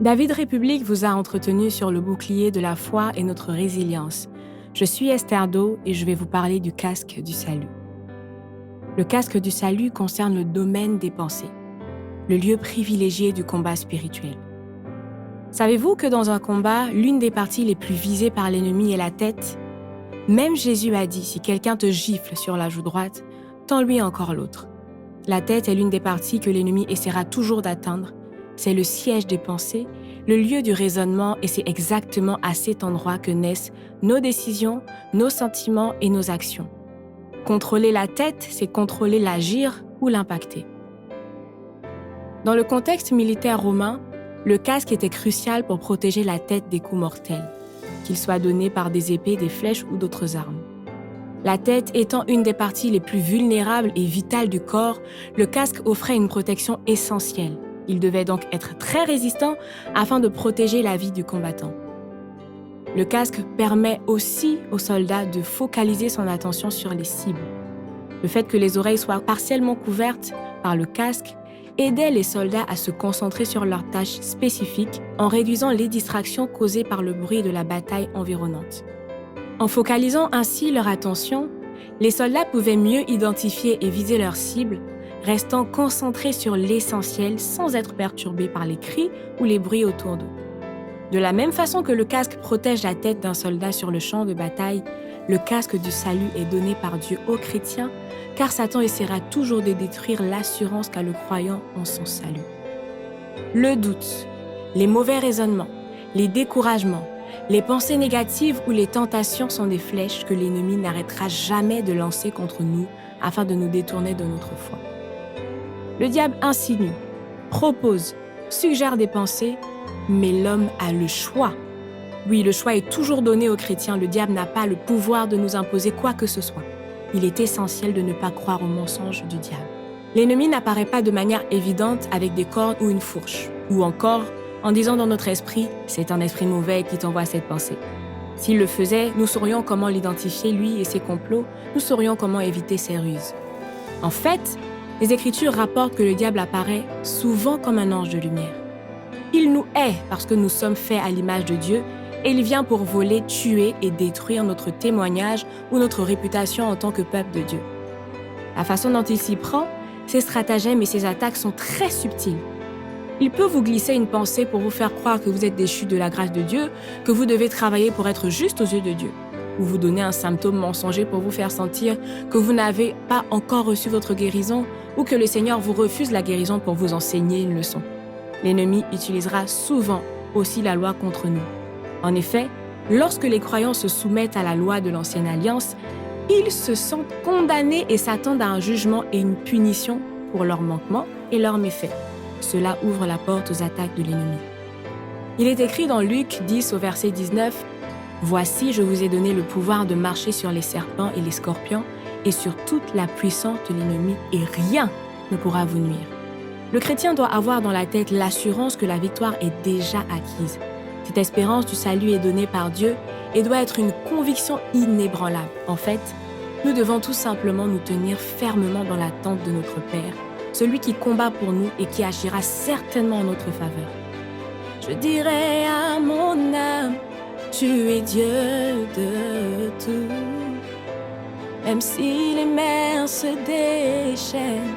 David République vous a entretenu sur le bouclier de la foi et notre résilience. Je suis Esther Do et je vais vous parler du casque du salut. Le casque du salut concerne le domaine des pensées, le lieu privilégié du combat spirituel. Savez-vous que dans un combat, l'une des parties les plus visées par l'ennemi est la tête? Même Jésus a dit, si quelqu'un te gifle sur la joue droite, tends-lui encore l'autre. La tête est l'une des parties que l'ennemi essaiera toujours d'atteindre. C'est le siège des pensées, le lieu du raisonnement et c'est exactement à cet endroit que naissent nos décisions, nos sentiments et nos actions. Contrôler la tête, c'est contrôler l'agir ou l'impacter. Dans le contexte militaire romain, le casque était crucial pour protéger la tête des coups mortels, qu'ils soient donnés par des épées, des flèches ou d'autres armes. La tête étant une des parties les plus vulnérables et vitales du corps, le casque offrait une protection essentielle. Il devait donc être très résistant afin de protéger la vie du combattant. Le casque permet aussi au soldat de focaliser son attention sur les cibles. Le fait que les oreilles soient partiellement couvertes par le casque aidait les soldats à se concentrer sur leurs tâches spécifiques en réduisant les distractions causées par le bruit de la bataille environnante. En focalisant ainsi leur attention, les soldats pouvaient mieux identifier et viser leurs cibles, restant concentrés sur l'essentiel sans être perturbés par les cris ou les bruits autour d'eux. De la même façon que le casque protège la tête d'un soldat sur le champ de bataille, le casque du salut est donné par Dieu aux chrétiens, car Satan essaiera toujours de détruire l'assurance qu'a le croyant en son salut. Le doute, les mauvais raisonnements, les découragements, les pensées négatives ou les tentations sont des flèches que l'ennemi n'arrêtera jamais de lancer contre nous afin de nous détourner de notre foi. Le diable insinue, propose, suggère des pensées, mais l'homme a le choix. Oui, le choix est toujours donné aux chrétiens. Le diable n'a pas le pouvoir de nous imposer quoi que ce soit. Il est essentiel de ne pas croire aux mensonges du diable. L'ennemi n'apparaît pas de manière évidente avec des cordes ou une fourche, ou encore en disant dans notre esprit « c'est un esprit mauvais qui t'envoie cette pensée ». S'il le faisait, nous saurions comment l'identifier, lui et ses complots, nous saurions comment éviter ses ruses. En fait, les Écritures rapportent que le diable apparaît souvent comme un ange de lumière. Il nous hait parce que nous sommes faits à l'image de Dieu et il vient pour voler, tuer et détruire notre témoignage ou notre réputation en tant que peuple de Dieu. La façon dont il s'y prend, ses stratagèmes et ses attaques sont très subtils. Il peut vous glisser une pensée pour vous faire croire que vous êtes déchu de la grâce de Dieu, que vous devez travailler pour être juste aux yeux de Dieu, ou vous donner un symptôme mensonger pour vous faire sentir que vous n'avez pas encore reçu votre guérison ou que le Seigneur vous refuse la guérison pour vous enseigner une leçon. L'ennemi utilisera souvent aussi la loi contre nous. En effet, lorsque les croyants se soumettent à la loi de l'Ancienne Alliance, ils se sentent condamnés et s'attendent à un jugement et une punition pour leurs manquements et leurs méfaits. Cela ouvre la porte aux attaques de l'ennemi. Il est écrit dans Luc 10 au verset 19 « Voici, je vous ai donné le pouvoir de marcher sur les serpents et les scorpions et sur toute la puissance de l'ennemi et rien ne pourra vous nuire. » Le chrétien doit avoir dans la tête l'assurance que la victoire est déjà acquise. Cette espérance du salut est donnée par Dieu et doit être une conviction inébranlable. En fait, nous devons tout simplement nous tenir fermement dans l'attente de notre Père, celui qui combat pour nous et qui agira certainement en notre faveur. Je dirai à mon âme, tu es Dieu de tout. Même si les mers se déchaînent,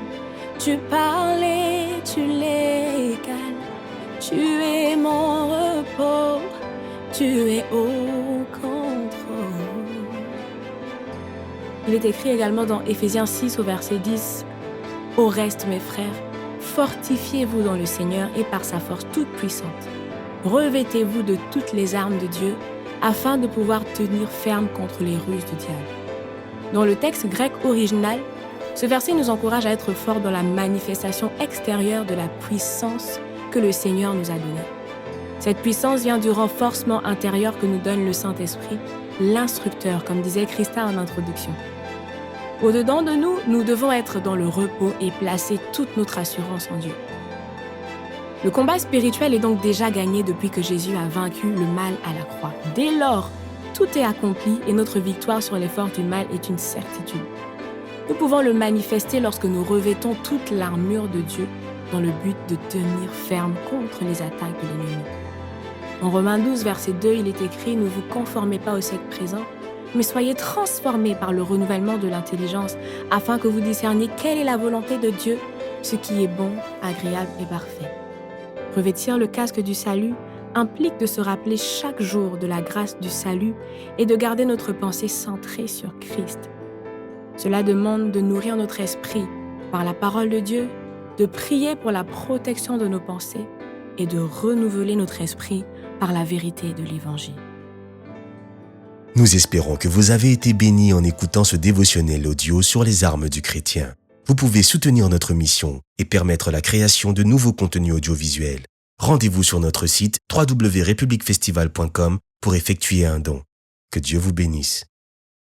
tu parles et tu les calmes. Tu es mon repos, tu es au contrôle. Il est écrit également dans Éphésiens 6 au verset 10 « Au reste, mes frères, fortifiez-vous dans le Seigneur et par sa force toute puissante. Revêtez-vous de toutes les armes de Dieu afin de pouvoir tenir ferme contre les ruses du diable. » Dans le texte grec original, ce verset nous encourage à être forts dans la manifestation extérieure de la puissance que le Seigneur nous a donnée. Cette puissance vient du renforcement intérieur que nous donne le Saint-Esprit, l'instructeur, comme disait Christa en introduction. Au-dedans de nous, nous devons être dans le repos et placer toute notre assurance en Dieu. Le combat spirituel est donc déjà gagné depuis que Jésus a vaincu le mal à la croix. Dès lors, tout est accompli et notre victoire sur les forces du mal est une certitude. Nous pouvons le manifester lorsque nous revêtons toute l'armure de Dieu dans le but de tenir ferme contre les attaques de l'ennemi. En Romains 12, verset 2, il est écrit « Ne vous conformez pas au siècle présent, mais soyez transformés par le renouvellement de l'intelligence, afin que vous discerniez quelle est la volonté de Dieu, ce qui est bon, agréable et parfait. » Revêtir le casque du salut implique de se rappeler chaque jour de la grâce du salut et de garder notre pensée centrée sur Christ. Cela demande de nourrir notre esprit par la parole de Dieu, de prier pour la protection de nos pensées et de renouveler notre esprit par la vérité de l'Évangile. Nous espérons que vous avez été bénis en écoutant ce dévotionnel audio sur les armes du chrétien. Vous pouvez soutenir notre mission et permettre la création de nouveaux contenus audiovisuels. Rendez-vous sur notre site www.republicfestival.com pour effectuer un don. Que Dieu vous bénisse.